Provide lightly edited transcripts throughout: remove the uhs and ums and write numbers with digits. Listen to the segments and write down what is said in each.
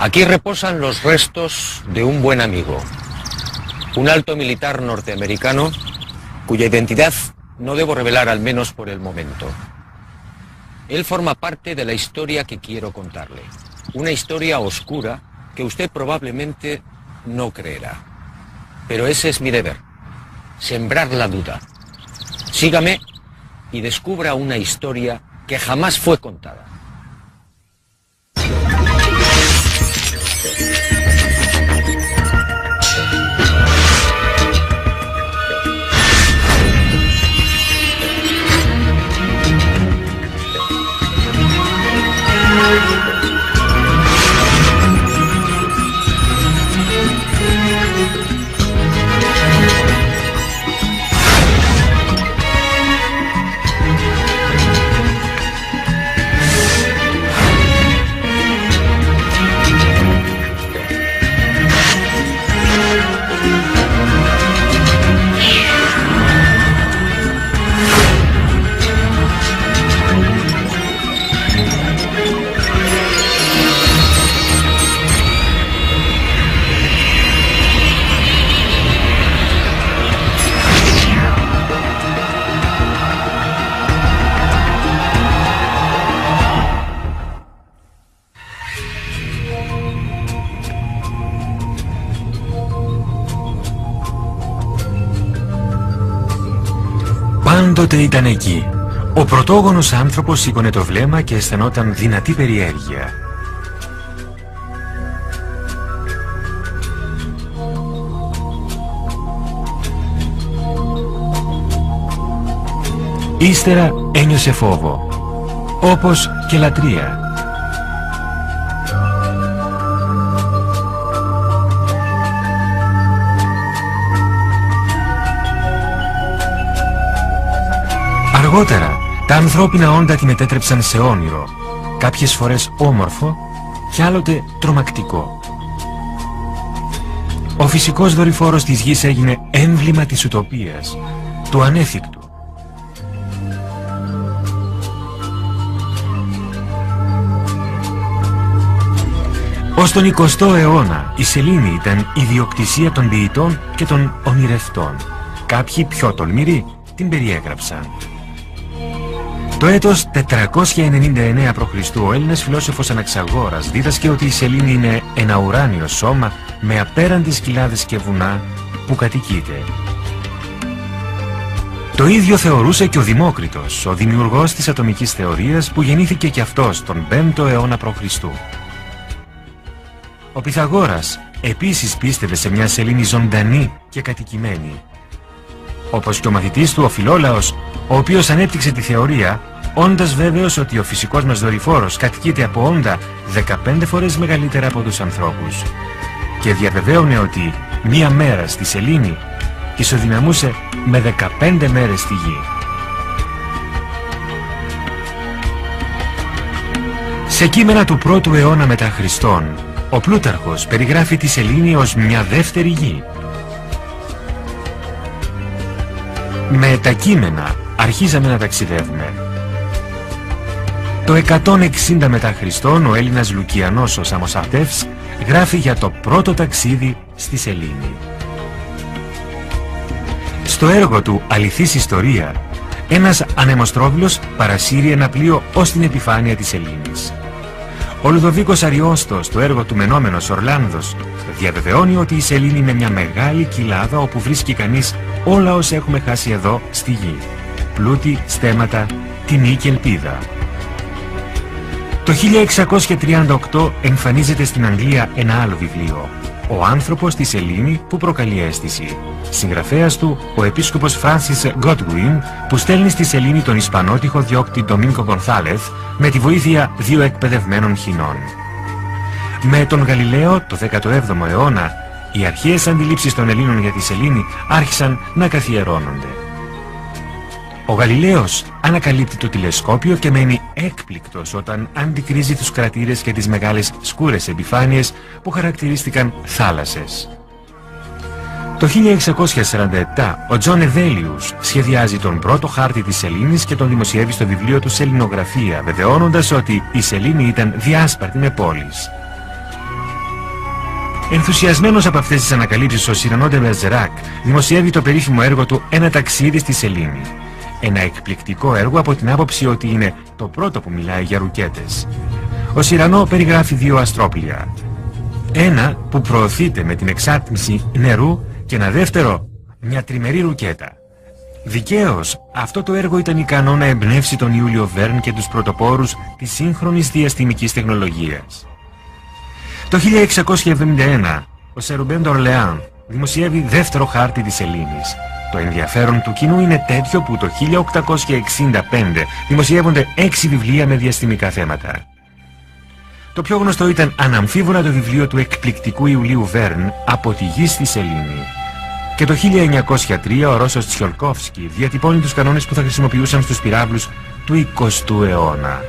Aquí reposan los restos de un buen amigo, un alto militar norteamericano cuya identidad no debo revelar, al menos por el momento. Él forma parte de la historia que quiero contarle, una historia oscura que usted probablemente no creerá. Pero ese es mi deber, sembrar la duda. Sígame y descubra una historia que jamás fue contada. Πάντοτε ήταν εκεί. Ο πρωτόγονος άνθρωπος σήκωνε το βλέμμα και αισθανόταν δυνατή περιέργεια. Ύστερα ένιωσε φόβο, όπως και λατρεία. Αργότερα, τα ανθρώπινα όντα τη μετέτρεψαν σε όνειρο, κάποιες φορές όμορφο και άλλοτε τρομακτικό. Ο φυσικός δορυφόρος της γης έγινε έμβλημα της ουτοπίας, του ανέφικτου. Ως τον 20ο αιώνα, η σελήνη ήταν ιδιοκτησία των ποιητών και των ονειρευτών. Κάποιοι πιο τολμηροί την περιέγραψαν. Το έτος 499 π.Χ. ο Έλληνας φιλόσοφος Αναξαγόρας δίδασκε ότι η σελήνη είναι ένα ουράνιο σώμα με απέραντες κοιλάδες και βουνά που κατοικείται. Το ίδιο θεωρούσε και ο Δημόκριτος, ο δημιουργός της ατομικής θεωρίας που γεννήθηκε και αυτός τον 5ο αιώνα π.Χ. Ο Πυθαγόρας επίσης πίστευε σε μια σελήνη ζωντανή και κατοικημένη. Όπως και ο μαθητής του ο Φιλόλαος, ο οποίος ανέπτυξε τη θεωρία, όντας βέβαιος ότι ο φυσικός μας δορυφόρος κατοικείται από όντα 15 φορές μεγαλύτερα από τους ανθρώπους, και διαβεβαίωνε ότι μία μέρα στη σελήνη ισοδυναμούσε με 15 μέρες στη γη. Σε κείμενα του 1ου αιώνα μετά Χριστόν, ο Πλούταρχος περιγράφει τη σελήνη ως μια δεύτερη γη. Με τα κείμενα αρχίζαμε να ταξιδεύουμε. Το 160 μετά Χριστόν ο Έλληνας Λουκιανός ο Σαμοσαρτεύς γράφει για το πρώτο ταξίδι στη σελήνη. Στο έργο του «Αληθής ιστορία», ένας ανεμοστρόβιλος παρασύρει ένα πλοίο ως την επιφάνεια της σελήνης. Ο Λουδοβίκος Αριόστος, στο έργο του «Μενόμενος Ορλάνδος», διαβεβαιώνει ότι η σελήνη είναι μια μεγάλη κοιλάδα όπου βρίσκει κανείς όλα όσα έχουμε χάσει εδώ στη γη. Πλούτη, στέματα, τιμή και ελπίδα. Το 1638 εμφανίζεται στην Αγγλία ένα άλλο βιβλίο, «Ο άνθρωπος στη σελήνη που προκαλεί αίσθηση». Συγγραφέας του ο επίσκοπος Φράνσις Γκότγουιν, που στέλνει στη σελήνη τον Ισπανότυχο διώκτη Ντομίνκο Γκονθάλεθ με τη βοήθεια 2 εκπαιδευμένων χινών. Με τον Γαλιλαίο το 17ο αιώνα, οι αρχαίες αντιλήψεις των Ελλήνων για τη σελήνη άρχισαν να καθιερώνονται. Ο Γαλιλαίος ανακαλύπτει το τηλεσκόπιο και μένει έκπληκτος όταν αντικρίζει τους κρατήρες και τις μεγάλες σκούρες επιφάνειες που χαρακτηρίστηκαν θάλασσες. Το 1647 ο Τζον Εδέλιους σχεδιάζει τον πρώτο χάρτη της σελήνης και τον δημοσιεύει στο βιβλίο του «Σεληνογραφία», βεβαιώνοντας ότι η σελήνη ήταν διάσπαρτη με πόλεις. Ενθουσιασμένος από αυτές τις ανακαλύψεις, ο Σιρανό ντε Μπερζεράκ δημοσιεύει το περίφημο έργο του «Ένα ταξίδι στη σελήνη». Ένα εκπληκτικό έργο από την άποψη ότι είναι το πρώτο που μιλάει για ρουκέτες. Ο Σιρανό περιγράφει δύο αστρόπλια. Ένα που προωθείται με την εξάτμιση νερού και ένα δεύτερο, μια τριμερή ρουκέτα. Δικαίως, αυτό το έργο ήταν ικανό να εμπνεύσει τον Ιούλιο Βέρν και τους πρωτοπόρους της σύγχρονης διαστημικής τεχνολογίας. Το 1671, ο Σερουμπέν Ντορλεάν δημοσιεύει δεύτερο χάρτη της σελήνης. Το ενδιαφέρον του κοινού είναι τέτοιο που το 1865 δημοσιεύονται 6 βιβλία με διαστημικά θέματα. Το πιο γνωστό ήταν αναμφίβολα το βιβλίο του εκπληκτικού Ιουλίου Βέρν «Από τη γη στη σελήνη». Και το 1903 ο Ρώσος Τσιολκόφσκι διατυπώνει τους κανόνες που θα χρησιμοποιούσαν στους πυράβλους του 20ου αιώνα.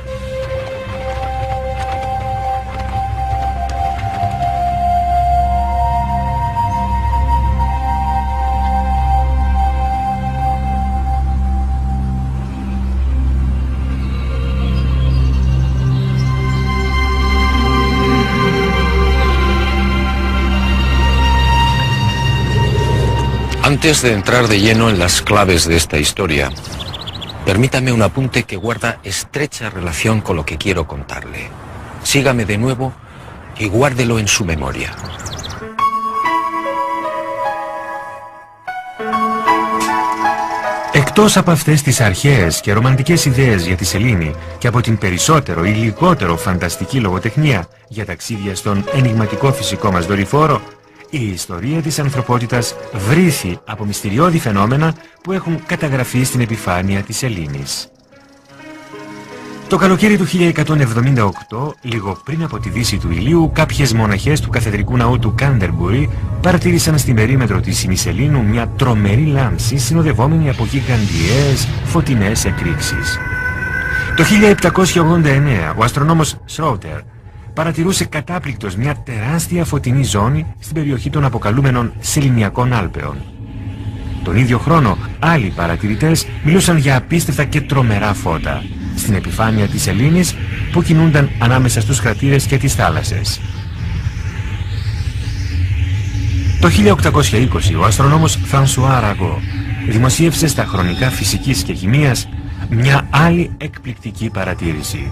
Antes de entrar de lleno en las claves de esta historia, permítame un apunte que guarda estrecha relación con lo que quiero contarle. Sígame de nuevo y guárdelo en su memoria. Εκτός από αυτές τις αρχαίες και ρομαντικές ιδέες για τη σελήνη και από την περισσότερο ή λιγότερο φανταστική λογοτεχνία για ταξίδια στον ενιγματικό φυσικό μας δορυφόρο, η ιστορία της ανθρωπότητας βρήθη από μυστηριώδη φαινόμενα που έχουν καταγραφεί στην επιφάνεια της σελήνης. Το καλοκαίρι του 1178, λίγο πριν από τη δύση του ηλίου, κάποιες μοναχές του καθεδρικού ναού του Κάντερμπουρι παρατήρησαν στην περίμετρο της ημισελήνου μια τρομερή λάμψη συνοδευόμενη από γιγαντιαίες φωτεινές εκρήξεις. Το 1789 ο αστρονόμος Σρόουτερ παρατηρούσε κατάπληκτος μια τεράστια φωτεινή ζώνη στην περιοχή των αποκαλούμενων Σεληνιακών Άλπαιων. Τον ίδιο χρόνο άλλοι παρατηρητές μιλούσαν για απίστευτα και τρομερά φώτα στην επιφάνεια της σελήνης που κινούνταν ανάμεσα στους κρατήρες και τις θάλασσες. Το 1820 ο αστρονόμος Φρανσουά Ραγκό δημοσίευσε στα χρονικά φυσικής και χημείας μια άλλη εκπληκτική παρατήρηση.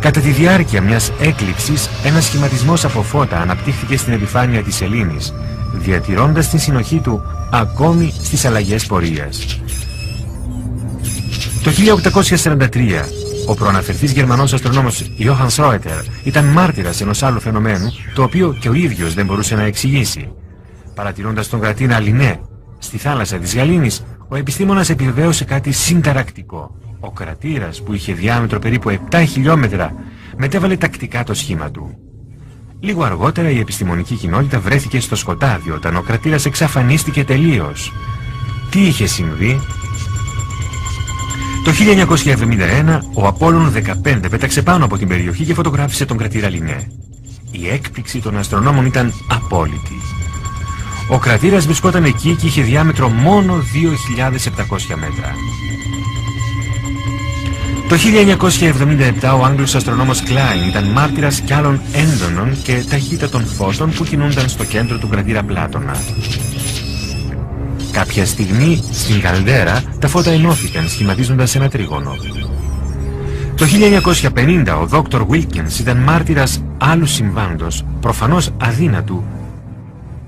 Κατά τη διάρκεια μιας έκλειψης, ένας σχηματισμός από φώτα αναπτύχθηκε στην επιφάνεια της σελήνης, διατηρώντας την συνοχή του ακόμη στις αλλαγές πορείας. Το 1843, ο προαναφερθής Γερμανός αστρονόμος Johann Schroeter ήταν μάρτυρας ενός άλλου φαινομένου, το οποίο και ο ίδιος δεν μπορούσε να εξηγήσει. Παρατηρώντας τον κρατήρα Λινέ στη θάλασσα της Γαλήνης, ο επιστήμονας επιβεβαίωσε κάτι συνταρακτικό. Ο κρατήρας, που είχε διάμετρο περίπου 7 χιλιόμετρα, μετέβαλε τακτικά το σχήμα του. Λίγο αργότερα η επιστημονική κοινότητα βρέθηκε στο σκοτάδι όταν ο κρατήρας εξαφανίστηκε τελείως. Τι είχε συμβεί? Το 1971 ο Απόλλων 15 πέταξε πάνω από την περιοχή και φωτογράφησε τον κρατήρα Λινέ. Η έκπληξη των αστρονόμων ήταν απόλυτη. Ο κρατήρας βρισκόταν εκεί και είχε διάμετρο μόνο 2.700 μέτρα. Το 1977 ο Άγγλος αστρονόμος Κλάιν ήταν μάρτυρας κι άλλων έντονων και ταχύτατων φώτων που κινούνταν στο κέντρο του κρατήρα Πλάτωνα. Κάποια στιγμή στην καλντέρα τα φώτα ενώθηκαν σχηματίζοντας ένα τρίγωνο. Το 1950 ο Δόκτωρ Βίλκινς ήταν μάρτυρας άλλου συμβάντος, προφανώς αδύνατου.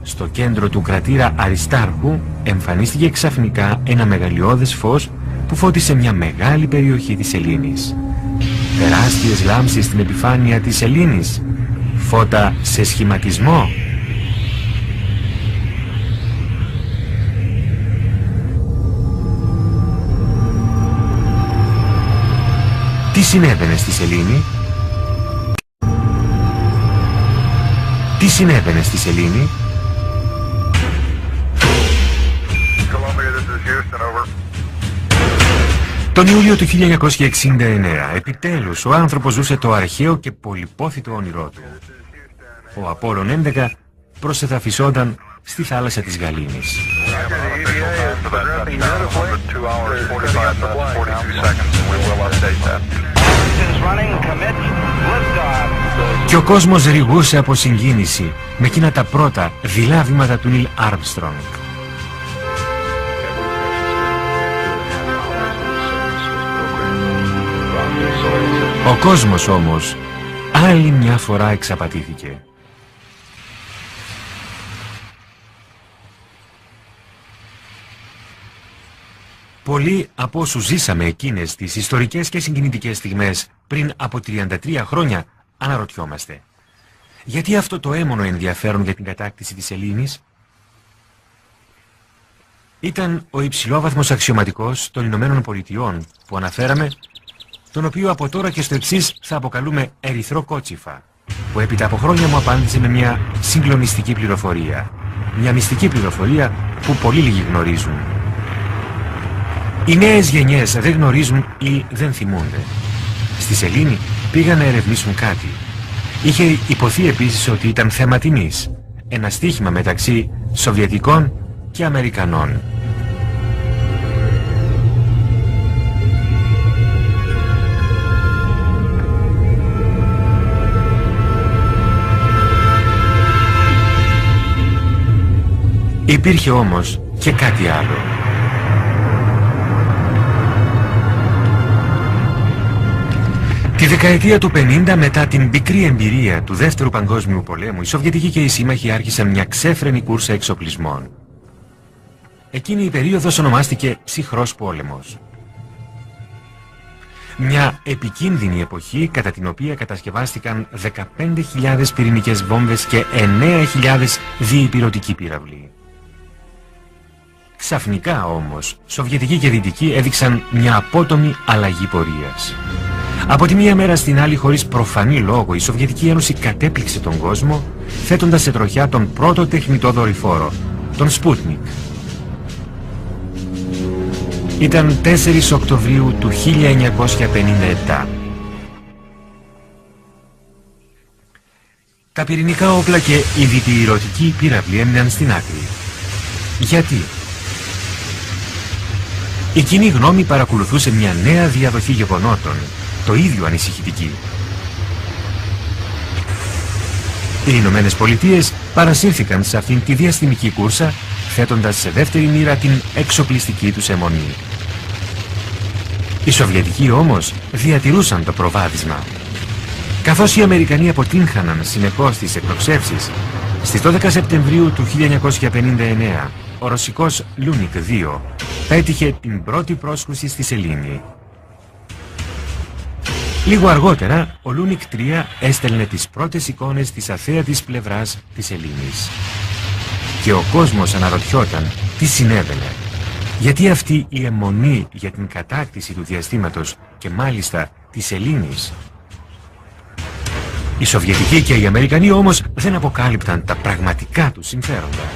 Στο κέντρο του κρατήρα Αριστάρχου εμφανίστηκε ξαφνικά ένα μεγαλειώδες φως που φώτισε μια μεγάλη περιοχή της σελήνης. Τεράστιες λάμψεις στην επιφάνεια της σελήνης, φώτα σε σχηματισμό. Τι συνέβαινε στη σελήνη? Τι συνέβαινε στη σελήνη? Τον Ιούλιο του 1969, επιτέλους, ο άνθρωπος ζούσε το αρχαίο και πολυπόθητο όνειρό του. Ο Απόλλων 11 προσεδαφισόταν στη θάλασσα της Γαλήνης. Running, commit, lift off. Και ο κόσμος ρηγούσε από συγκίνηση με εκείνα τα πρώτα δειλά βήματα του Νίλ Άρμστρονγκ. Ο κόσμος όμως άλλη μια φορά εξαπατήθηκε. Πολλοί από όσους ζήσαμε εκείνες τις ιστορικές και συγκινητικές στιγμές πριν από 33 χρόνια αναρωτιόμαστε. Γιατί αυτό το έμμονο ενδιαφέρον για την κατάκτηση της Ελλήνης? Ήταν ο υψηλόβαθμος αξιωματικός των Ηνωμένων Πολιτειών που αναφέραμε, τον οποίο από τώρα και στο εξής θα αποκαλούμε Ερυθρό Κότσιφα, που έπειτα από χρόνια μου απάντησε με μια συγκλονιστική πληροφορία. Μια μυστική πληροφορία που πολύ λίγοι γνωρίζουν. Οι νέες γενιές δεν γνωρίζουν ή δεν θυμούνται. Στη σελήνη πήγαν να ερευνήσουν κάτι. Είχε υποθεί επίσης ότι ήταν θέμα τιμής. Ένα στοίχημα μεταξύ Σοβιετικών και Αμερικανών. Υπήρχε όμως και κάτι άλλο. Τη δεκαετία του 50, μετά την πικρή εμπειρία του Δεύτερου Παγκόσμιου Πολέμου, οι Σοβιετικοί και οι σύμμαχοι άρχισαν μια ξέφρενη κούρσα εξοπλισμών. Εκείνη η περίοδος ονομάστηκε Ψυχρός Πόλεμος. Μια επικίνδυνη εποχή κατά την οποία κατασκευάστηκαν 15.000 πυρηνικές βόμβες και 9.000 διυπηρωτικοί πύραυλοι. Ξαφνικά όμως, Σοβιετικοί και Δυτικοί έδειξαν μια απότομη αλλαγή πορείας. Από τη μία μέρα στην άλλη, χωρίς προφανή λόγο, η Σοβιετική Ένωση κατέπληξε τον κόσμο, θέτοντας σε τροχιά τον πρώτο τεχνητό δορυφόρο, τον Σπούτνικ. Ήταν 4 Οκτωβρίου του 1957. Τα πυρηνικά όπλα και οι διπυρωτικοί πύραυλοι έμειναν στην άκρη. Γιατί? Η κοινή γνώμη παρακολουθούσε μια νέα διαδοχή γεγονότων, το ίδιο ανησυχητική. Οι Ηνωμένες Πολιτείες παρασύρθηκαν σε αυτήν τη διαστημική κούρσα, θέτοντας σε δεύτερη μοίρα την εξοπλιστική τους αιμονή. Οι Σοβιετικοί όμως διατηρούσαν το προβάδισμα. Καθώς οι Αμερικανοί αποτύγχαναν συνεχώς τις εκτοξεύσεις, στις 12 Σεπτεμβρίου του 1959, ο ρωσικός Λούνικ 2 πέτυχε την πρώτη πρόσκρουση στη σελήνη. Λίγο αργότερα, ο Λούνικ 3 έστελνε τις πρώτες εικόνες της αθέατης πλευράς της Ελλήνης. Και ο κόσμος αναρωτιόταν τι συνέβαινε. Γιατί αυτή η αιμονή για την κατάκτηση του διαστήματος και μάλιστα της Ελλήνης? Οι Σοβιετικοί και οι Αμερικανοί όμως δεν αποκάλυπταν τα πραγματικά τους συμφέροντα.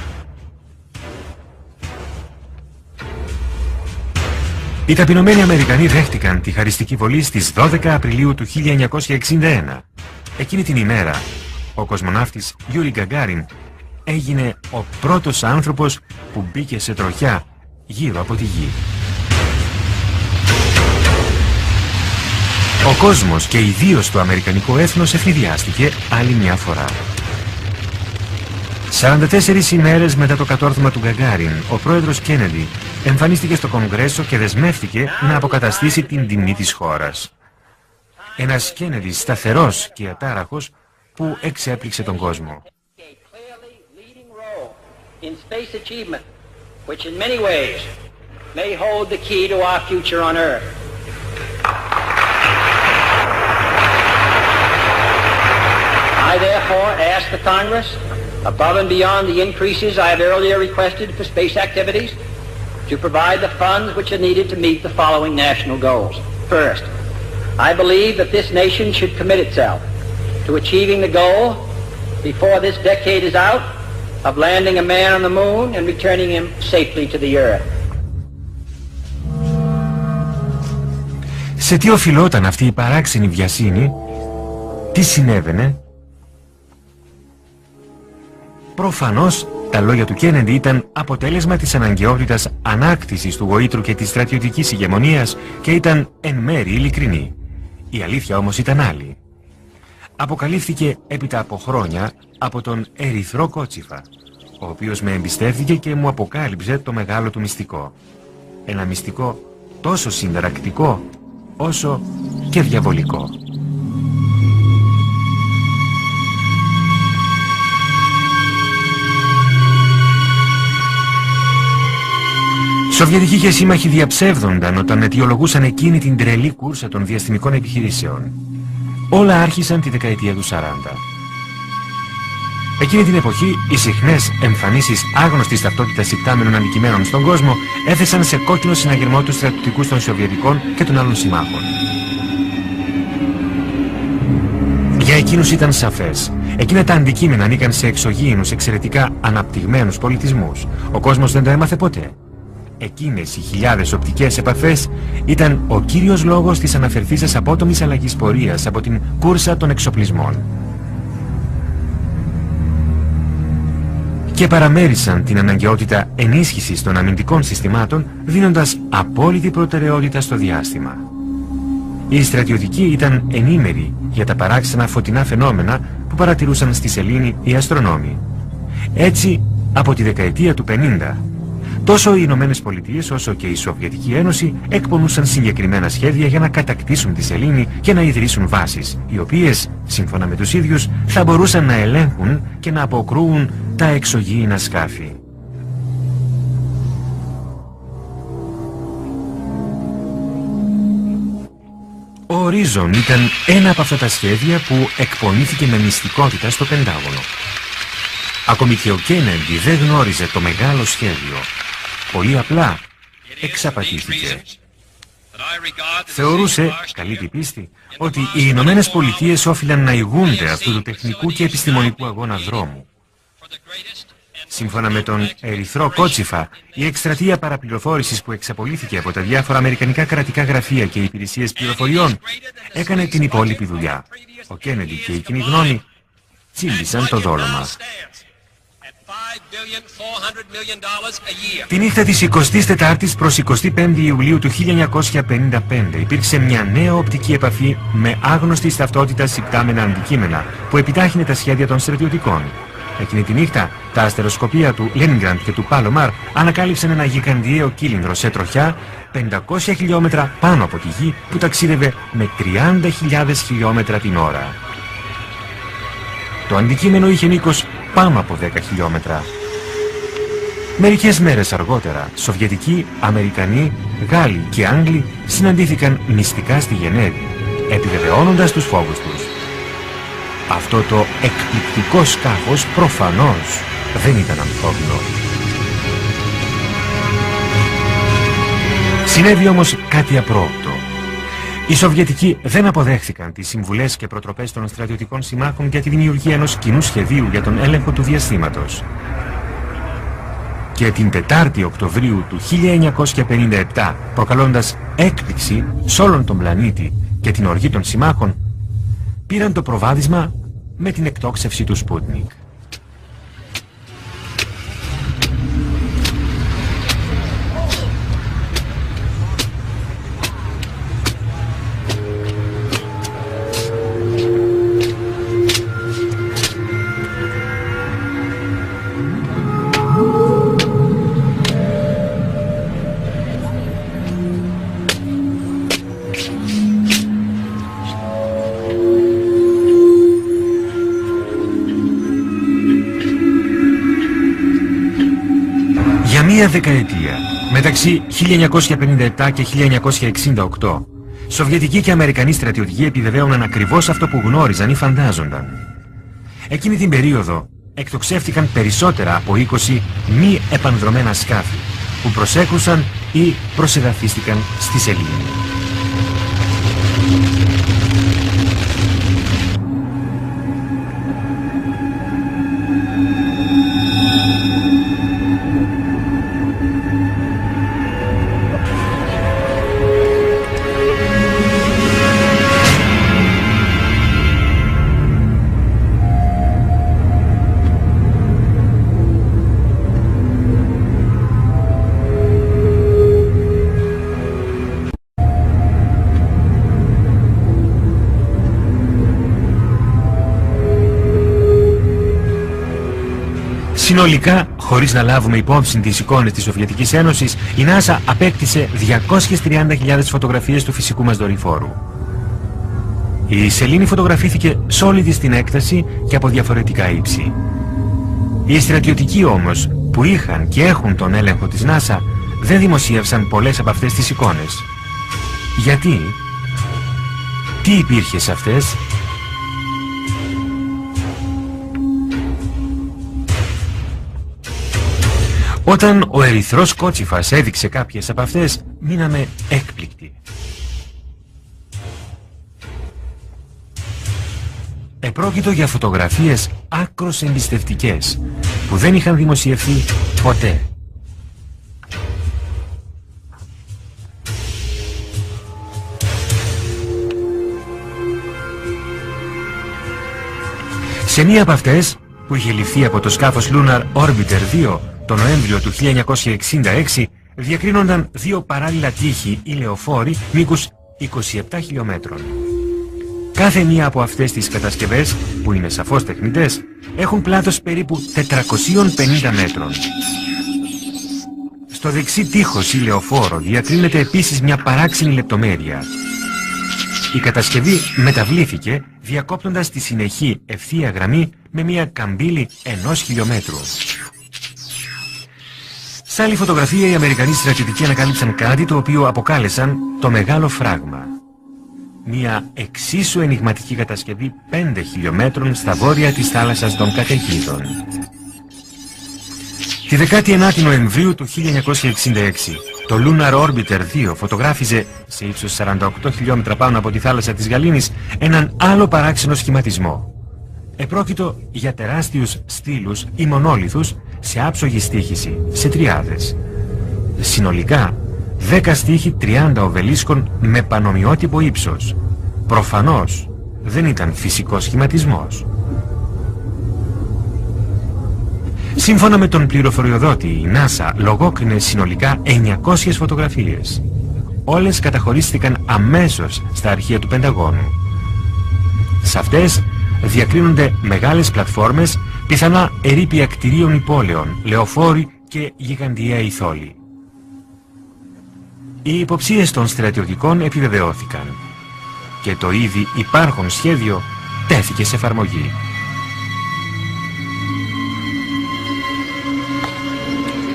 Οι ταπεινωμένοι Αμερικανοί δέχτηκαν τη χαριστική βολή στις 12 Απριλίου του 1961. Εκείνη την ημέρα, ο κοσμοναύτης Γιούρι Γκαγκάριν έγινε ο πρώτος άνθρωπος που μπήκε σε τροχιά γύρω από τη Γη. Ο κόσμος και ιδίως το αμερικανικό έθνος ευνηδιάστηκε άλλη μια φορά. 44 ημέρες μετά το κατόρθωμα του Γκαγκάριν, ο πρόεδρος Κέννεντι εμφανίστηκε στο Κογκρέσο και δεσμεύτηκε να αποκαταστήσει την τιμή της χώρας. Ένας Κέννεντι σταθερός και ατάραχος που εξέπληξε τον κόσμο. I therefore ask the Congress, above and beyond the increases I have earlier requested for space activities, to provide the funds which are needed to meet the following national goals. First, I believe that this nation should commit itself to achieving the goal, before this decade is out, of landing a man on the moon and returning him safely to the earth. Σε τι οφειλόταν αυτή η παράξενη βιασύνη? Τι συνέβαινε? Προφανώς, τα λόγια του Κέννεντι ήταν αποτέλεσμα της αναγκαιότητας ανάκτησης του γοήτρου και της στρατιωτικής ηγεμονίας και ήταν εν μέρει ειλικρινή. Η αλήθεια όμως ήταν άλλη. αποκαλύφθηκε έπειτα από χρόνια από τον Ερυθρό Κότσιφα, ο οποίος με εμπιστεύτηκε και μου αποκάλυψε το μεγάλο του μυστικό. Ένα μυστικό τόσο συνταρακτικό όσο και διαβολικό. Σοβιετικοί και σύμμαχοι διαψεύδονταν όταν αιτιολογούσαν εκείνη την τρελή κούρσα των διαστημικών επιχειρήσεων. Όλα άρχισαν τη δεκαετία του 40. Εκείνη την εποχή, οι συχνές εμφανίσεις άγνωστης ταυτότητας υπτάμενων αντικειμένων στον κόσμο έθεσαν σε κόκκινο συναγερμό τους στρατιωτικούς των Σοβιετικών και των άλλων συμμάχων. Για εκείνους ήταν σαφές. Εκείνα τα αντικείμενα ανήκαν σε εξωγήινους, εξαιρετικά αναπτυγμένους πολιτισμούς. Ο κόσμος δεν το έμαθε ποτέ. Εκείνες οι χιλιάδες οπτικές επαφές ήταν ο κύριος λόγος της αναφερθήσας απότομης αλλαγής πορείας από την κούρσα των εξοπλισμών. Και παραμέρισαν την αναγκαιότητα ενίσχυσης των αμυντικών συστημάτων, δίνοντας απόλυτη προτεραιότητα στο διάστημα. Οι στρατιωτικοί ήταν ενήμεροι για τα παράξενα φωτεινά φαινόμενα που παρατηρούσαν στη σελήνη οι αστρονόμοι. Έτσι, από τη δεκαετία του 50, τόσο οι Ηνωμένες Πολιτείες όσο και η Σοβιετική Ένωση εκπονούσαν συγκεκριμένα σχέδια για να κατακτήσουν τη σελήνη και να ιδρύσουν βάσεις, οι οποίες, σύμφωνα με τους ίδιους, θα μπορούσαν να ελέγχουν και να αποκρούουν τα εξωγήινα σκάφη. Ο Ορίζον ήταν ένα από αυτά τα σχέδια που εκπονήθηκε με μυστικότητα στο Πεντάγωνο. Ακόμη και ο Κέννεντι δεν γνώριζε το μεγάλο σχέδιο. Πολύ απλά εξαπατήθηκε. Θεωρούσε, καλή την πίστη, ότι οι Ηνωμένες Πολιτείες όφυλαν να ηγούνται αυτού του τεχνικού και επιστημονικού αγώνα δρόμου. Σύμφωνα με τον Ερυθρό Κότσιφα, η εκστρατεία παραπληροφόρησης που εξαπολύθηκε από τα διάφορα αμερικανικά κρατικά γραφεία και υπηρεσίες πληροφοριών έκανε την υπόλοιπη δουλειά. Ο Κέννεντι και η κοινή γνώμη τσίμπησαν το δόλωμα. Τη νύχτα της 24ης προς 25η Ιουλίου του 1955 υπήρξε μια νέα οπτική επαφή με άγνωστης ταυτότητας υπτάμενα αντικείμενα που επιτάχυνε τα σχέδια των στρατιωτικών. Εκείνη τη νύχτα, τα αστεροσκοπεία του Λένινγκραντ και του Πάλομαρ ανακάλυψαν ένα γιγαντιαίο κύλινδρο σε τροχιά 500 χιλιόμετρα πάνω από τη γη που ταξίδευε με 30.000 χιλιόμετρα την ώρα. Το αντικείμενο είχε μήκος πάνω από 10 χιλιόμετρα. Μερικές μέρες αργότερα, Σοβιετικοί, Αμερικανοί, Γάλλοι και Άγγλοι συναντήθηκαν μυστικά στη Γενέβη, επιβεβαιώνοντας τους φόβους τους. Αυτό το εκπληκτικό σκάφος προφανώς δεν ήταν ανθρώπινο. Συνέβη όμως κάτι απρόοπτο. Οι Σοβιετικοί δεν αποδέχθηκαν τις συμβουλές και προτροπές των στρατιωτικών συμμάχων για τη δημιουργία ενός κοινού σχεδίου για τον έλεγχο του διαστήματος. Και την 4η Οκτωβρίου του 1957, προκαλώντας έκπληξη σε όλον τον πλανήτη και την οργή των συμμάχων, πήραν το προβάδισμα με την εκτόξευση του Σπούτνικ. Μία δεκαετία, μεταξύ 1957 και 1968, Σοβιετικοί και Αμερικανοί στρατιωτικοί επιβεβαίωναν ακριβώς αυτό που γνώριζαν ή φαντάζονταν. Εκείνη την περίοδο εκτοξεύτηκαν περισσότερα από 20 μη επανδρομένα σκάφη που προσέκρουσαν ή προσεδαφίστηκαν στη σελήνη. Συνολικά, χωρίς να λάβουμε υπόψη τις εικόνες της Σοβιετικής Ένωσης, η NASA απέκτησε 230.000 φωτογραφίες του φυσικού μας δορυφόρου. Η σελήνη φωτογραφήθηκε σε όλη της την έκταση και από διαφορετικά ύψη. Οι στρατιωτικοί όμως, που είχαν και έχουν τον έλεγχο της NASA, δεν δημοσίευσαν πολλές από αυτές τις εικόνες. Γιατί? Τι υπήρχε σε αυτές? Όταν ο ερυθρός κότσιφας έδειξε κάποιες από αυτές, μείναμε έκπληκτοι. Επρόκειτο για φωτογραφίες άκρως εμπιστευτικές, που δεν είχαν δημοσιευθεί ποτέ. Σε μία από αυτές, που είχε ληφθεί από το σκάφος Lunar Orbiter 2 το Νοέμβριο του 1966, διακρίνονταν δύο παράλληλα τείχη ή λεωφόροι μήκους 27 χιλιόμετρων. Κάθε μία από αυτές τις κατασκευές, που είναι σαφώς τεχνητές, έχουν πλάτος περίπου 450 μέτρων. Στο δεξί τείχος ή λεωφόρο διακρίνεται επίσης μια παράξενη λεπτομέρεια. Η κατασκευή μεταβλήθηκε διακόπτοντας τη συνεχή ευθεία γραμμή με μια καμπύλη 1 χιλιόμετρου. Σ' άλλη φωτογραφία οι Αμερικανοί στρατιωτικοί ανακάλυψαν κάτι το οποίο αποκάλεσαν το μεγάλο φράγμα. Μια εξίσου ενιγματική κατασκευή 5 χιλιόμετρων στα βόρεια της θάλασσας των Καταιγίδων. Τη 19η Νοεμβρίου του 1966, το Lunar Orbiter 2 φωτογράφιζε, σε ύψος 48 χιλιόμετρα πάνω από τη θάλασσα της Γαλήνης, έναν άλλο παράξενο σχηματισμό. Επρόκειτο για τεράστιους στήλους ή μονόλιθους σε άψογη στοίχηση, σε τριάδες. Συνολικά, 10 στίχοι 30 οβελίσκων με πανομοιότυπο ύψος. Προφανώς δεν ήταν φυσικός σχηματισμός. Σύμφωνα με τον πληροφοριοδότη, η NASA λογόκρινε συνολικά 900 φωτογραφίες. Όλες καταχωρίστηκαν αμέσως στα αρχεία του Πενταγώνου. Σε αυτές διακρίνονται μεγάλες πλατφόρμες, πιθανά ερείπια κτηρίων υπόλεων, λεωφόροι και γιγαντιαίοι θόλοι. Οι υποψίες των στρατιωτικών επιβεβαιώθηκαν και το ήδη υπάρχον σχέδιο τέθηκε σε εφαρμογή.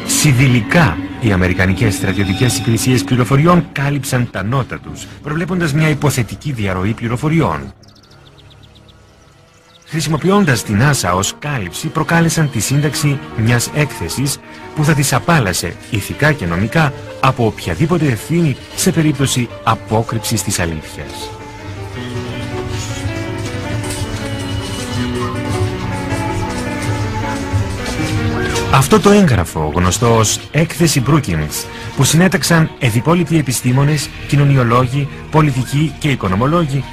Συνδυλικά οι αμερικανικές στρατιωτικές υπηρεσίες πληροφοριών κάλυψαν τα νότα τους, προβλέποντας μια υποθετική διαρροή πληροφοριών. Χρησιμοποιώντας την NASA ως κάλυψη, προκάλεσαν τη σύνταξη μιας έκθεσης που θα τις απάλασε ηθικά και νομικά από οποιαδήποτε ευθύνη σε περίπτωση απόκρυψης της αλήθειας. Αυτό το έγγραφο, γνωστό ως έκθεση Brookings, που συνέταξαν εδιπόλοιποι επιστήμονες, κοινωνιολόγοι, πολιτικοί και οικονομολόγοι,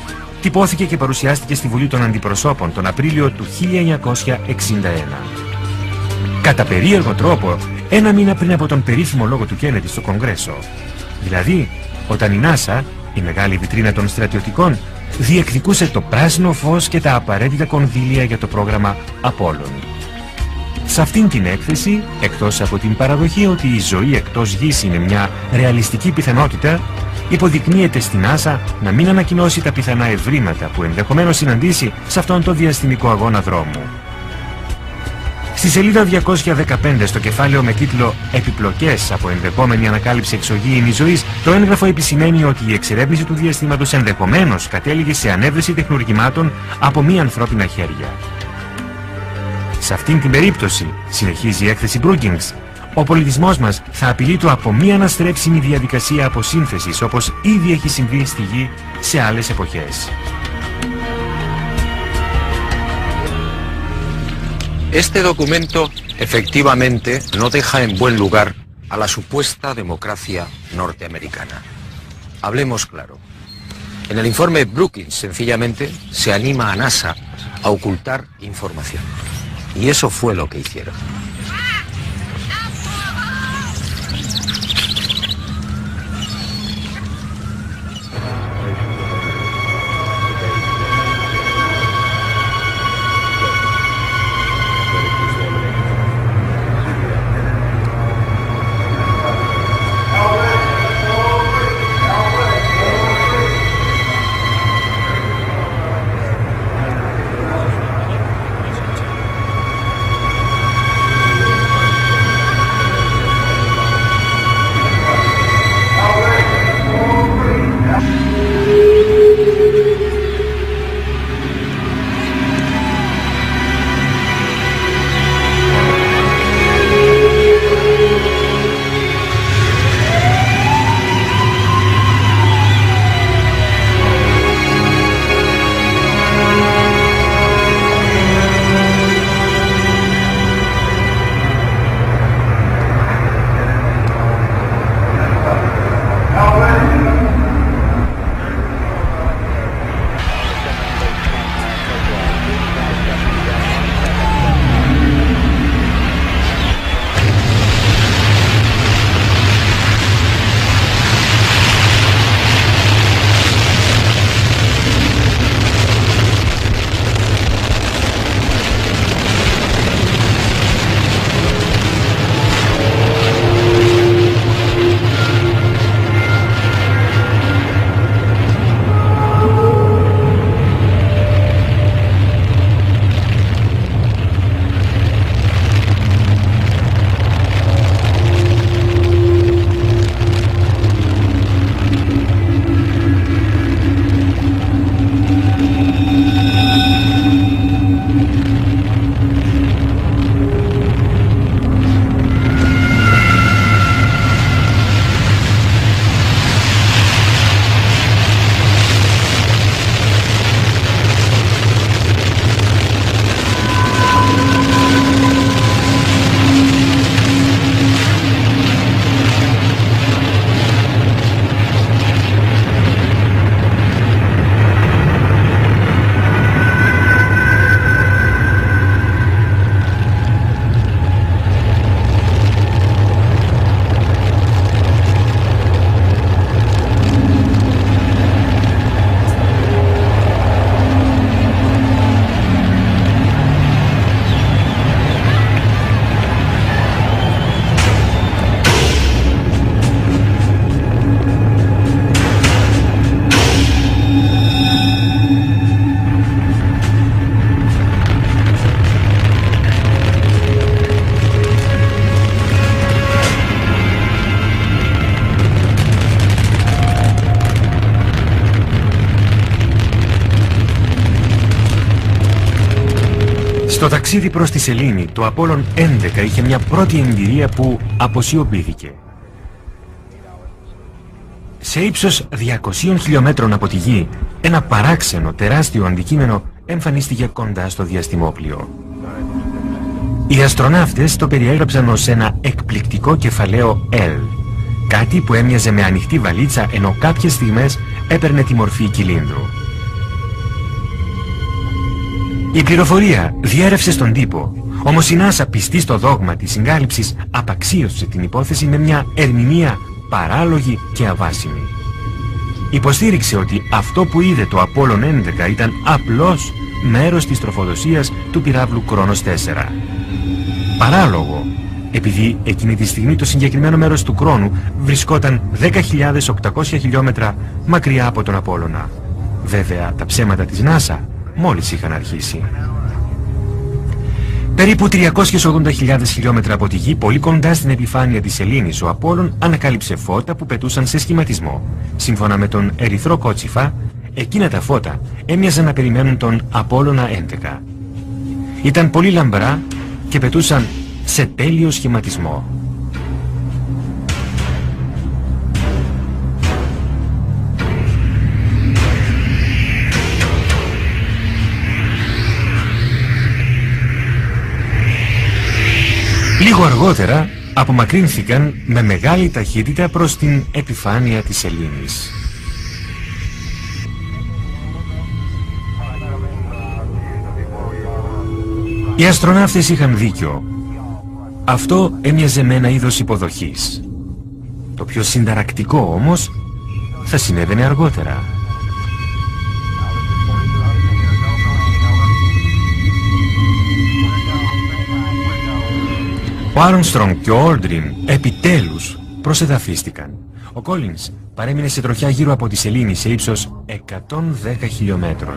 τυπώθηκε και παρουσιάστηκε στη Βουλή των Αντιπροσώπων τον Απρίλιο του 1961. Κατά περίεργο τρόπο, ένα μήνα πριν από τον περίφημο λόγο του Κέννεντι στο Κογκρέσο. Δηλαδή, όταν η NASA, η μεγάλη βιτρίνα των στρατιωτικών, διεκδικούσε το πράσινο φως και τα απαραίτητα κονδύλια για το πρόγραμμα Απόλλων. Σε αυτήν την έκθεση, εκτός από την παραδοχή ότι η ζωή εκτός γης είναι μια ρεαλιστική πιθανότητα, υποδεικνύεται στην NASA να μην ανακοινώσει τα πιθανά ευρήματα που ενδεχομένως συναντήσει σε αυτόν τον διαστημικό αγώνα δρόμου. Στη σελίδα 215 στο κεφάλαιο με τίτλο «Επιπλοκές από ενδεχόμενη ανακάλυψη εξωγήινης ζωής», το έγγραφο επισημαίνει ότι η εξερεύνηση του διαστήματος ενδεχομένως κατέληγε σε ανέβρεση τεχνουργημάτων από μη ανθρώπινα χέρια. Σε αυτήν την περίπτωση, συνεχίζει η έκθεση Brookings, ο πολιτισμός μας θα απειλείται από μη αναστρέψιμη διαδικασία αποσύνθεσης, όπως ήδη έχει συμβεί στη Γη σε άλλες εποχές. Este documento efectivamente no deja en buen lugar a la supuesta democracia norteamericana. Hablemos claro. En el informe Brookings, sencillamente, se anima a NASA a ocultar información. Y eso fue lo que hicieron. Στο ταξίδι προς τη Σελήνη, το Απόλλων 11 είχε μια πρώτη εμπειρία που αποσιωπήθηκε. Σε ύψος 200 χιλιόμετρων από τη Γη, ένα παράξενο τεράστιο αντικείμενο εμφανίστηκε κοντά στο διαστημόπλοιο. Οι αστροναύτες το περιέγραψαν ως ένα εκπληκτικό κεφαλαίο L, κάτι που έμοιαζε με ανοιχτή βαλίτσα, ενώ κάποιες στιγμές έπαιρνε τη μορφή κυλίνδρου. Η πληροφορία διέρευσε στον τύπο, όμως η NASA, πιστή στο δόγμα της συγκάλυψης, απαξίωσε την υπόθεση με μια ερμηνεία παράλογη και αβάσιμη. Υποστήριξε ότι αυτό που είδε το Απόλλων 11 ήταν απλώς μέρος της τροφοδοσίας του πυράβλου Κρόνος 4. Παράλογο, επειδή εκείνη τη στιγμή το συγκεκριμένο μέρος του Κρόνου βρισκόταν 10.800 χιλιόμετρα μακριά από τον Απόλλωνα. Βέβαια, τα ψέματα της NASA μόλις είχαν αρχίσει. Περίπου 380.000 χιλιόμετρα από τη Γη, πολύ κοντά στην επιφάνεια της Σελήνης, ο Απόλλων ανακάλυψε φώτα που πετούσαν σε σχηματισμό. Σύμφωνα με τον Ερυθρό Κότσιφα, εκείνα τα φώτα έμοιαζαν να περιμένουν τον Απόλλωνα 11. Ήταν πολύ λαμπρά και πετούσαν σε τέλειο σχηματισμό. Λίγο αργότερα απομακρύνθηκαν με μεγάλη ταχύτητα προς την επιφάνεια της Σελήνης. Οι αστροναύτες είχαν δίκιο. Αυτό έμοιαζε με ένα είδος υποδοχής. Το πιο συνταρακτικό όμως θα συνέβαινε αργότερα. Ο Άρμστρονγκ και ο Όλντριν επιτέλους προσεδαφίστηκαν. Ο Κόλινς παρέμεινε σε τροχιά γύρω από τη Σελήνη σε ύψος 110 χιλιόμετρων.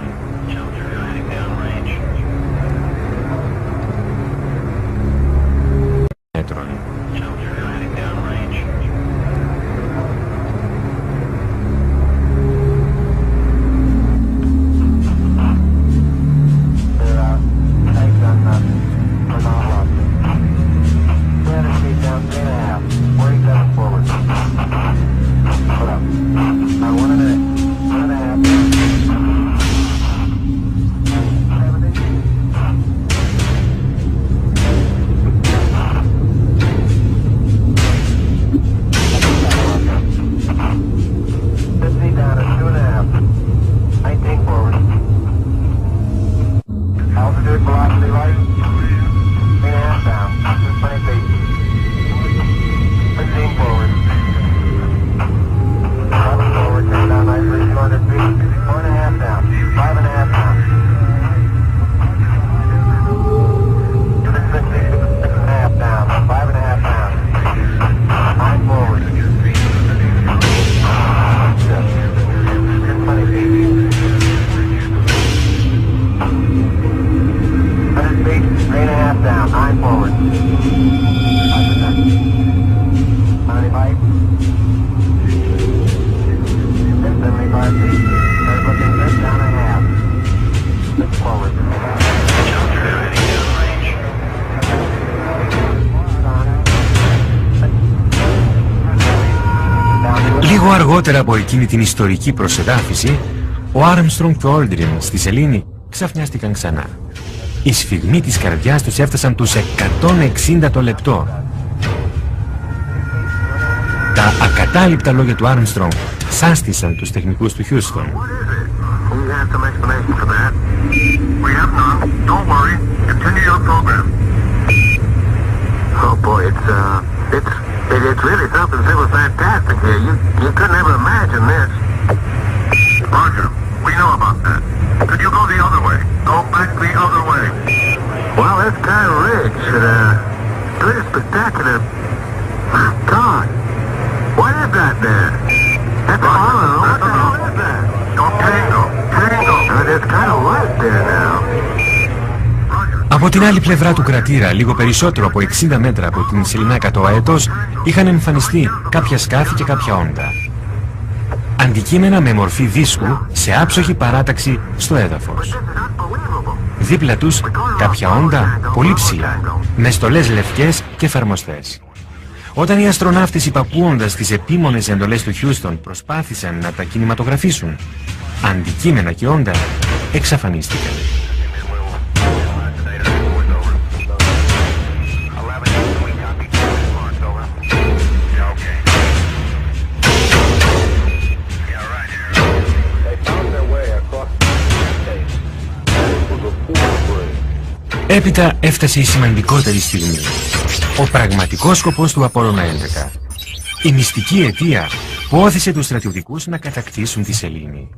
Λίγο αργότερα από εκείνη την ιστορική προσεδάφιση, ο Άρμστρονγκ και ο Όλντριν στη Σελήνη ξαφνιάστηκαν ξανά. Οι σφιγμοί της καρδιάς τους έφτασαν τους 160 το λεπτό. Τα ακατάληπτα λόγια του Άρμστρονγκ σάστησαν τους τεχνικούς του Χιούστον. It's really something that was fantastic here. You couldn't ever imagine this. Roger, we know about that. Could you go the other way? Go back the other way. Well, that's kind of rich. Pretty spectacular. My God. What is that there? That's a hollow. What the hell is that? Tango. There's kind of light there now. Από την άλλη πλευρά του κρατήρα, λίγο περισσότερο από 60 μέτρα από την Σεληνάκα το αετός, είχαν εμφανιστεί κάποια σκάφη και κάποια όντα. Αντικείμενα με μορφή δίσκου σε άψογη παράταξη στο έδαφος. Δίπλα τους κάποια όντα πολύ ψηλά, με στολές λευκές και εφαρμοστές. Όταν οι αστροναύτες υπακούοντας τις επίμονες εντολές του Χιούστον προσπάθησαν να τα κινηματογραφήσουν, αντικείμενα και όντα εξαφανίστηκαν. Έπειτα έφτασε η σημαντικότερη στιγμή. Ο πραγματικός σκοπός του Απόλλωνα 11. Η μυστική αιτία που όθησε τους στρατιωτικούς να κατακτήσουν τη σελήνη.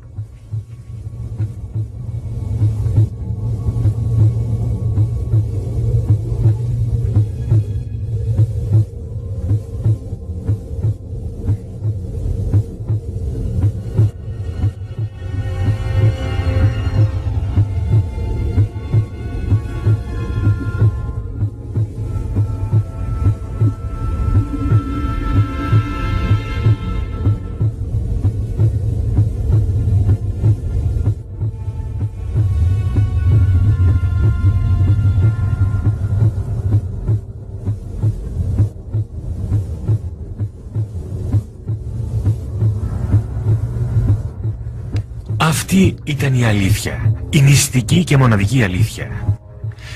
Αυτή ήταν η αλήθεια, η μυστική και μοναδική αλήθεια.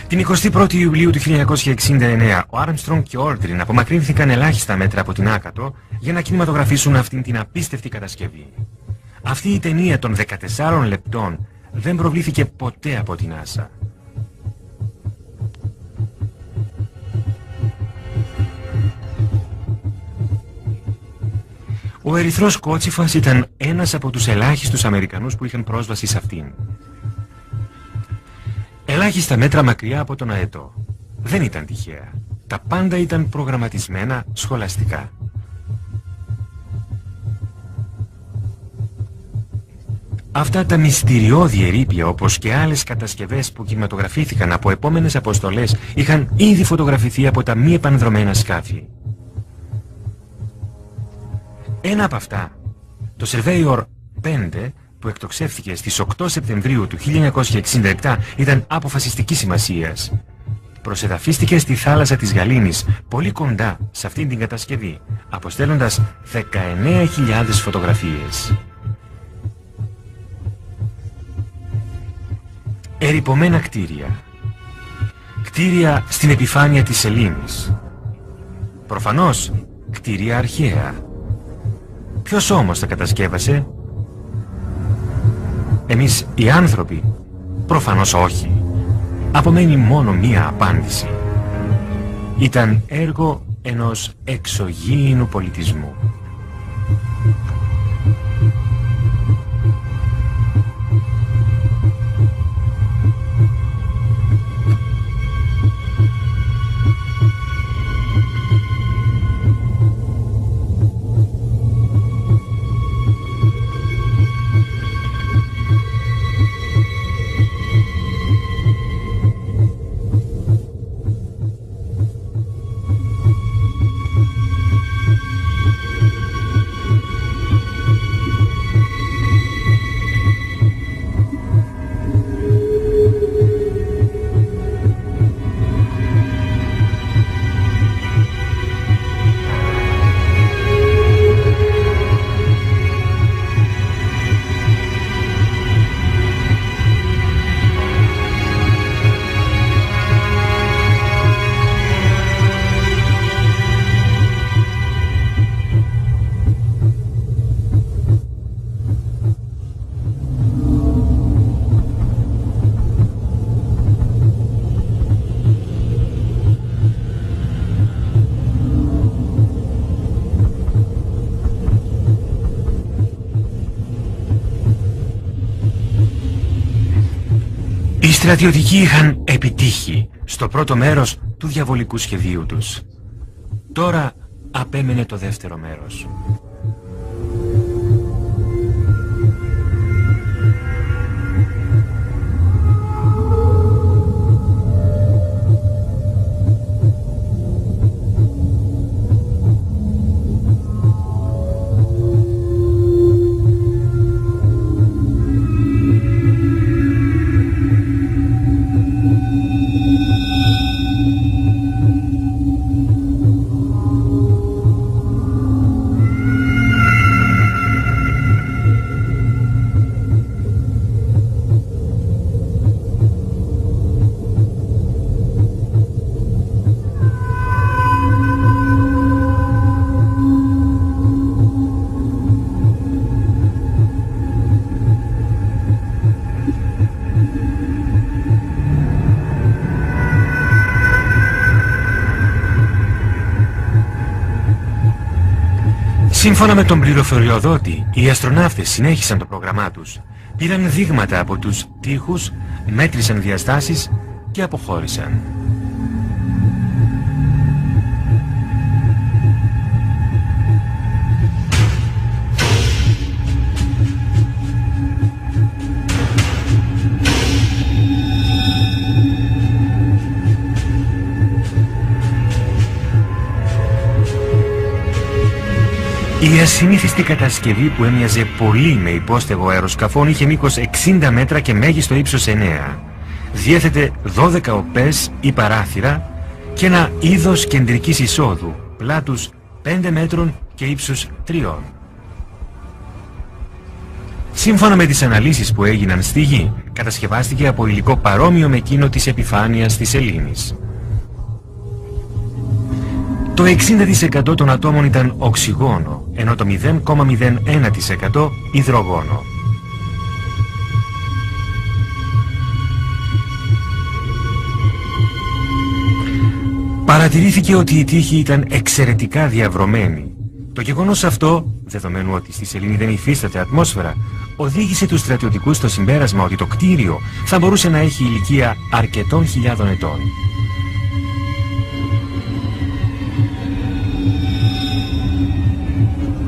Την 21η Ιουλίου του 1969, ο Άρμστρονγκ και ο Όλντριν απομακρύνθηκαν ελάχιστα μέτρα από την Άκατο για να κινηματογραφήσουν αυτήν την απίστευτη κατασκευή. Αυτή η ταινία των 14 λεπτών δεν προβλήθηκε ποτέ από την NASA. Ο ερυθρός κότσιφας ήταν ένας από τους ελάχιστους Αμερικανούς που είχαν πρόσβαση σε αυτήν. Ελάχιστα μέτρα μακριά από τον αετό. Δεν ήταν τυχαία. Τα πάντα ήταν προγραμματισμένα σχολαστικά. Αυτά τα μυστηριώδη ερείπια, όπως και άλλες κατασκευές που κινηματογραφήθηκαν από επόμενες αποστολές, είχαν ήδη φωτογραφηθεί από τα μη επανδρωμένα σκάφη. Ένα από αυτά, το Surveyor 5, που εκτοξεύθηκε στις 8 Σεπτεμβρίου του 1967, ήταν αποφασιστικής σημασίας. Προσεδαφίστηκε στη θάλασσα της Γαλήνης, πολύ κοντά σε αυτήν την κατασκευή, αποστέλλοντας 19.000 φωτογραφίες. Ερειπωμένα κτίρια. Κτίρια στην επιφάνεια της σελήνης. Προφανώς κτίρια αρχαία. Ποιος όμως τα κατασκεύασε? Εμείς οι άνθρωποι? Προφανώς όχι. Απομένει μόνο μία απάντηση. Ήταν έργο ενός εξωγήινου πολιτισμού. Οι στρατιωτικοί είχαν επιτύχει στο πρώτο μέρος του διαβολικού σχεδίου τους. Τώρα απέμενε το δεύτερο μέρος. Σύμφωνα με τον πληροφοριοδότη, οι αστροναύτες συνέχισαν το πρόγραμμά τους. Πήραν δείγματα από τους τοίχους, μέτρησαν διαστάσεις και αποχώρησαν. Η ασυνήθιστη κατασκευή που έμοιαζε πολύ με υπόστεγο αεροσκαφών είχε μήκος 60 μέτρα και μέγιστο ύψος 9. Διέθετε 12 οπές ή παράθυρα και ένα είδος κεντρικής εισόδου, πλάτους 5 μέτρων και ύψους 3. Σύμφωνα με τις αναλύσεις που έγιναν στη Γη, κατασκευάστηκε από υλικό παρόμοιο με εκείνο της επιφάνειας της Σελήνης. Το 60% των ατόμων ήταν οξυγόνο, ενώ το 0,01% υδρογόνο. Παρατηρήθηκε ότι η τύχη ήταν εξαιρετικά διαβρωμένη. Το γεγονός αυτό, δεδομένου ότι στη Σελήνη δεν υφίσταται ατμόσφαιρα, οδήγησε τους στρατιωτικούς στο συμπέρασμα ότι το κτίριο θα μπορούσε να έχει ηλικία αρκετών χιλιάδων ετών.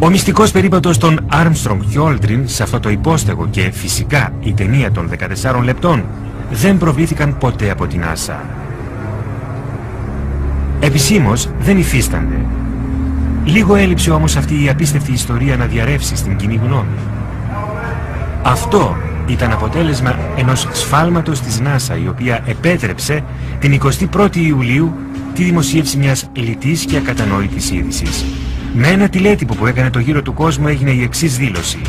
Ο μυστικός περίπατος των Armstrong και Aldrin σε αυτό το υπόστεγο και φυσικά η ταινία των 14 λεπτών δεν προβλήθηκαν ποτέ από την NASA. Επισήμως δεν υφίστανται. Λίγο έλειψε όμως αυτή η απίστευτη ιστορία να διαρρεύσει στην κοινή γνώμη. Αυτό ήταν αποτέλεσμα ενός σφάλματος της NASA, η οποία επέτρεψε την 21η Ιουλίου τη δημοσίευση μιας λιτής και ακατανόητης είδησης. Με ένα τηλέτυπο που έκανε το γύρο του κόσμου έγινε η εξής δήλωση.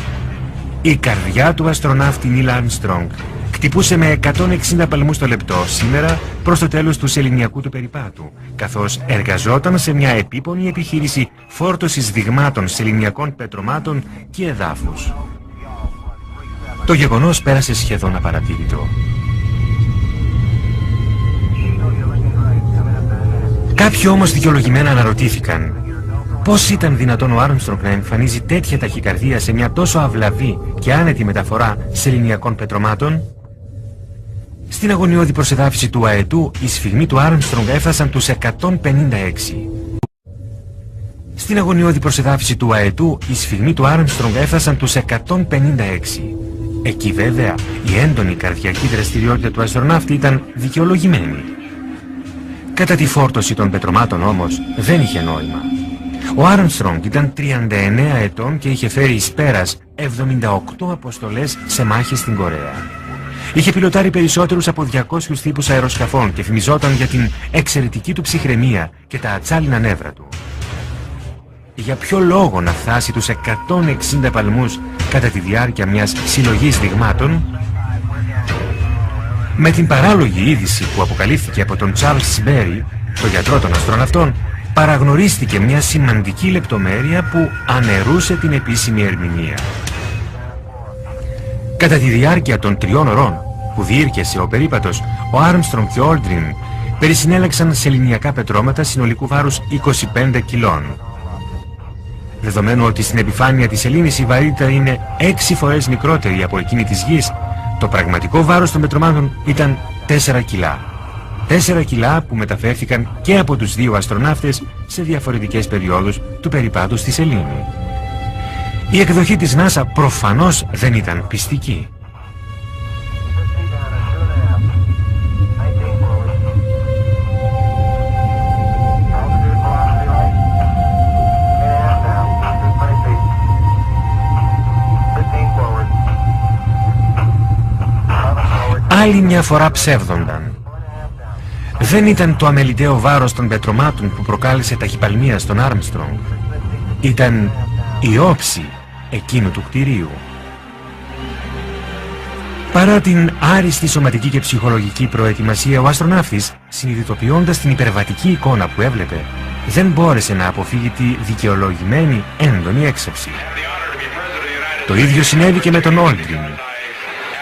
Η καρδιά του αστροναύτη Νίλ Άρμστρονγκ χτυπούσε με 160 παλμούς το λεπτό σήμερα προς το τέλος του σεληνιακού του περιπάτου, καθώς εργαζόταν σε μια επίπονη επιχείρηση φόρτωσης δειγμάτων σεληνιακών πετρωμάτων και εδάφους. Το γεγονός πέρασε σχεδόν απαρατήρητο. Κάποιοι όμως δικαιολογημένα αναρωτήθηκαν πώς ήταν δυνατόν ο Άρμστρονγκ να εμφανίζει τέτοια ταχυκαρδία σε μια τόσο αυλαβή και άνετη μεταφορά σεληνιακών πετρωμάτων. Στην αγωνιώδη προσεδάφιση του αετού, οι σφιγμοί του Άρμστρονγκ έφτασαν τους 156. Στην αγωνιώδη προσεδάφιση του αετού, οι σφιγμοί του Άρμστρονγκ έφτασαν τους 156. Εκεί βέβαια η έντονη καρδιακή δραστηριότητα του αστροναύτη ήταν δικαιολογημένη. Κατά τη φόρτωση των πετρωμάτων όμως δεν είχε νόημα. Ο Άρμστρονγκ ήταν 39 ετών και είχε φέρει εις πέρας 78 αποστολές σε μάχες στην Κορέα. Είχε πιλοτάρει περισσότερους από 200 τύπους αεροσκαφών και φημιζόταν για την εξαιρετική του ψυχραιμία και τα ατσάλινα νεύρα του. Για ποιο λόγο να φτάσει τους 160 παλμούς κατά τη διάρκεια μιας συλλογής δειγμάτων? Με την παράλογη είδηση που αποκαλύφθηκε από τον Charles Berry, το γιατρό των αστροναυτών, παραγνωρίστηκε μια σημαντική λεπτομέρεια που αναιρούσε την επίσημη ερμηνεία. Κατά τη διάρκεια των 3 ωρών που διήρκεσε ο περίπατος, ο Άρμστρονγκ και ο Όλντριν περισυνέλεξαν σεληνιακά πετρώματα συνολικού βάρους 25 κιλών. Δεδομένου ότι στην επιφάνεια της σελήνης η βαρύτητα είναι 6 φορές μικρότερη από εκείνη της Γης, το πραγματικό βάρος των πετρωμάτων ήταν 4 κιλά. 4 κιλά που μεταφέρθηκαν και από τους δύο αστροναύτες σε διαφορετικές περιόδους του περιπάτου στη σελήνη. Η εκδοχή της NASA προφανώς δεν ήταν πιστική. Άλλη μια φορά ψεύδονταν. Δεν ήταν το αμεληταίο βάρος των πετρωμάτων που προκάλεσε ταχυπαλμία στον Άρμστρονγκ. Ήταν η όψη εκείνου του κτηρίου. Παρά την άριστη σωματική και ψυχολογική προετοιμασία, ο αστροναύτης, συνειδητοποιώντας την υπερβατική εικόνα που έβλεπε, δεν μπόρεσε να αποφύγει τη δικαιολογημένη έντονη έξαψη. Το ίδιο συνέβη και με τον Όλντριν.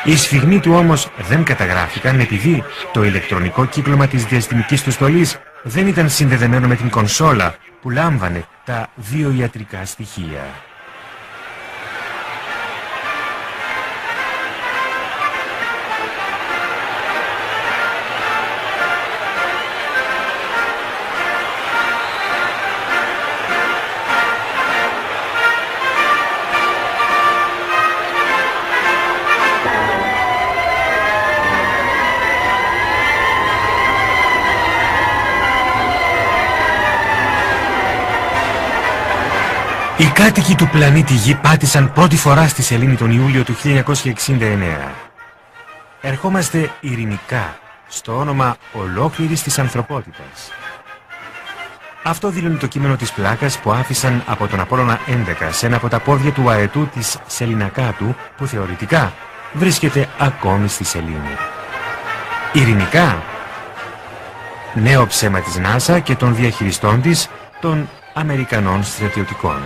Οι σφιγμοί του όμως δεν καταγράφηκαν επειδή το ηλεκτρονικό κύκλωμα της διαστημικής του στολής δεν ήταν συνδεδεμένο με την κονσόλα που λάμβανε τα βιοιατρικά στοιχεία. Οι κάτοικοι του πλανήτη Γη πάτησαν πρώτη φορά στη σελήνη τον Ιούλιο του 1969. Ερχόμαστε ειρηνικά στο όνομα ολόκληρης της ανθρωπότητας. Αυτό δηλώνει το κείμενο της πλάκας που άφησαν από τον Απόλλωνα 11 σε ένα από τα πόδια του αετού της Σεληνακάτου, που θεωρητικά βρίσκεται ακόμη στη σελήνη. Ειρηνικά. Νέο ψέμα της ΝΑΣΑ και των διαχειριστών της, των Αμερικανών στρατιωτικών.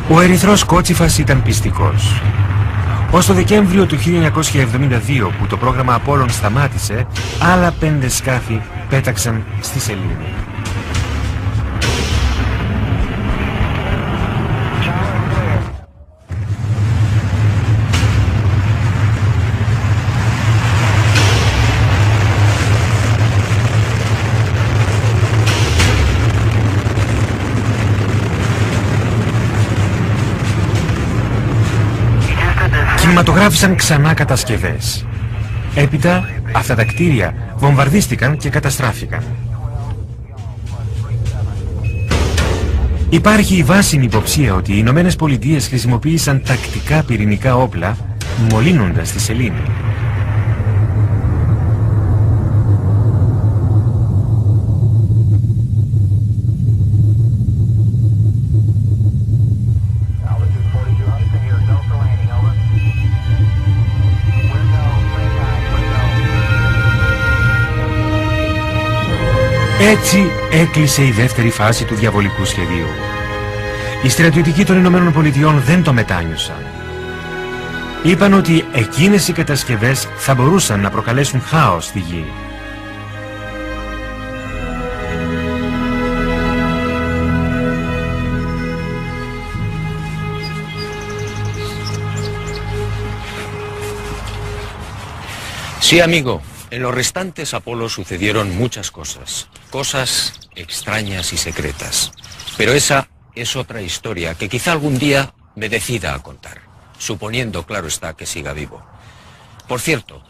Ο ερυθρός κότσιφας ήταν πιστικός. Ως το Δεκέμβριο του 1972, που το πρόγραμμα Απόλλων σταμάτησε, άλλα 5 σκάφη πέταξαν στη σελήνη. Κινηματογράφησαν ξανά κατασκευές. Έπειτα αυτά τα κτίρια βομβαρδίστηκαν και καταστράφηκαν. Υπάρχει η βάσιμη υποψία ότι οι Ηνωμένες Πολιτείες χρησιμοποίησαν τακτικά πυρηνικά όπλα, μολύνοντας τη σελήνη. Έτσι έκλεισε η δεύτερη φάση του διαβολικού σχεδίου. Οι στρατιωτικοί των Ηνωμένων Πολιτειών δεν το μετάνιωσαν. Είπαν ότι εκείνες οι κατασκευές θα μπορούσαν να προκαλέσουν χάος στη Γη. Sí, amigo. En los restantes Apolos sucedieron muchas cosas. Cosas extrañas y secretas. Pero esa es otra historia que quizá algún día me decida a contar. Suponiendo, claro está, que siga vivo. Por cierto,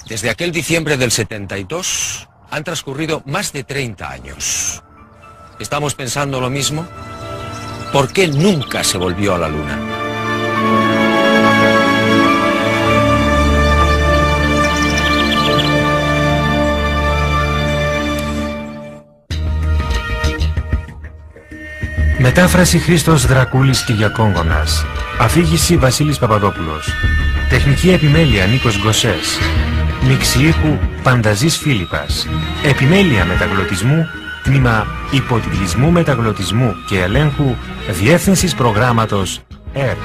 desde aquel diciembre del 72 han transcurrido más de 30 años. ¿Estamos pensando lo mismo? ¿Por qué nunca se volvió a la Luna? Μετάφραση Χρήστος Δρακούλης Κυριακόγονας. Αφήγηση Βασίλης Παπαδόπουλος. Τεχνική επιμέλεια Νίκος Γκοσές. Μίξη ήχου Πανταζής Φίλιππας. Επιμέλεια μεταγλωτισμού, τμήμα υποτιτλισμού, μεταγλωτισμού και ελέγχου Διεύθυνσης Προγράμματος ΕΡ.